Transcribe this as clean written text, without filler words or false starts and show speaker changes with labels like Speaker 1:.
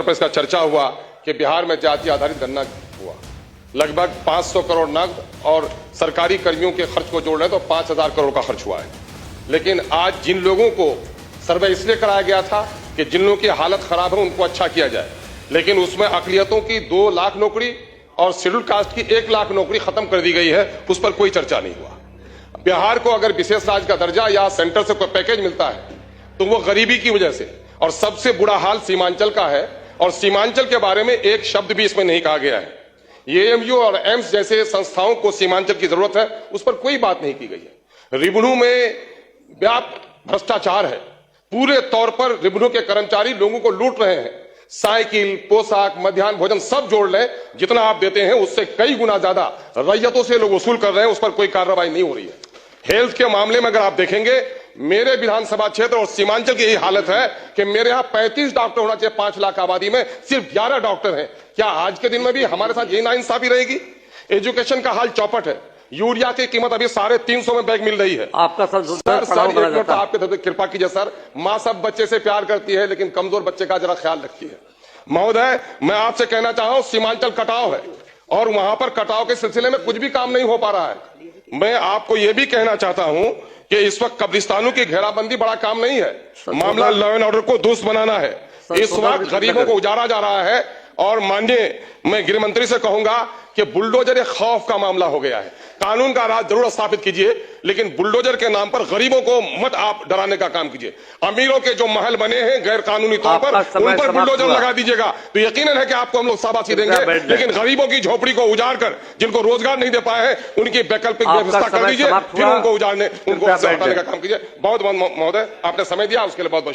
Speaker 1: पर इसका चर्चा हुआ कि बिहार में जाति आधारित गणना हुआ, लगभग 500 करोड़ नकद और सरकारी कर्मियों के खर्च को जोड़ रहे तो 5000 करोड़ का खर्च हुआ है। लेकिन आज जिन लोगों को सर्वे इसलिए कराया गया था कि जिन लोगों की हालत खराब है उनको अच्छा किया जाए, लेकिन उसमें अकलियतों की 2 लाख नौकरी और शेड्यूल कास्ट की 1 लाख नौकरी खत्म कर दी गई है, उस पर कोई चर्चा नहीं हुआ। बिहार को अगर विशेष राज्य का दर्जा या सेंटर से कोई पैकेज मिलता है तो वो गरीबी की वजह से, और सबसे बुरा हाल सीमांचल का है, और सीमांचल के बारे में एक शब्द भी इसमें नहीं कहा गया है। एएमयू और एम्स जैसे संस्थाओं को सीमांचल की जरूरत है, उस पर कोई बात नहीं की गई है। रिबनू में व्यापक भ्रष्टाचार है, पूरे तौर पर रिबनू के कर्मचारी लोगों को लूट रहे हैं। साइकिल, पोशाक, मध्याह्न भोजन सब जोड़ लें, जितना आप देते हैं उससे कई गुना ज्यादा रैयतों से लोग वसूल कर रहे हैं, उस पर कोई कार्रवाई नहीं हो रही है। हेल्थ के मामले में अगर आप देखेंगे, मेरे विधानसभा क्षेत्र और सीमांचल की यही हालत है कि मेरे यहां 35 डॉक्टर होना चाहिए 5 लाख आबादी में, सिर्फ 11 डॉक्टर हैं। क्या आज के दिन में भी हमारे साथ यही नाइंसाफी रहेगी? एजुकेशन का हाल चौपट है। यूरिया की कीमत अभी 350 में बैग मिल रही है।
Speaker 2: आपका
Speaker 1: सर एक मिनट आपके तरफ कृपा कीजिए सर। माँ सब बच्चे से प्यार करती है, लेकिन कमजोर बच्चे का जरा ख्याल रखती है। महोदय, मैं आपसे कहना चाह रहा हूं, सीमांचल कटाव है और वहां पर कटाव के सिलसिले में कुछ भी काम नहीं हो पा रहा है। मैं आपको यह भी कहना चाहता हूं कि इस वक्त कब्रिस्तानों की घेराबंदी बड़ा काम नहीं है, मामला लॉ एंड ऑर्डर को दुरुस्त बनाना है। इस वक्त गरीबों को उजाड़ा जा रहा है, और माननीय मैं गृह मंत्री से कहूंगा कि बुलडोजर एक खौफ का मामला हो गया है। कानून का राज जरूर स्थापित कीजिए, लेकिन बुलडोजर के नाम पर गरीबों को मत आप डराने का काम कीजिए। अमीरों के जो महल बने हैं गैर कानूनी तौर पर, उन पर बुलडोजर लगा दीजिएगा तो यकीनन है कि आपको हम लोग शाबाशी देंगे, लेकिन गरीबों की झोपड़ी को उजाड़ कर जिनको रोजगार नहीं दे पाए हैं उनकी वैकल्पिक व्यवस्था कर दीजिए, फिर उनको उजाड़ने, उनको हटाने का काम कीजिए। बहुत बहुत महोदय, आपने समय दिया, उसके लिए बहुत बहुत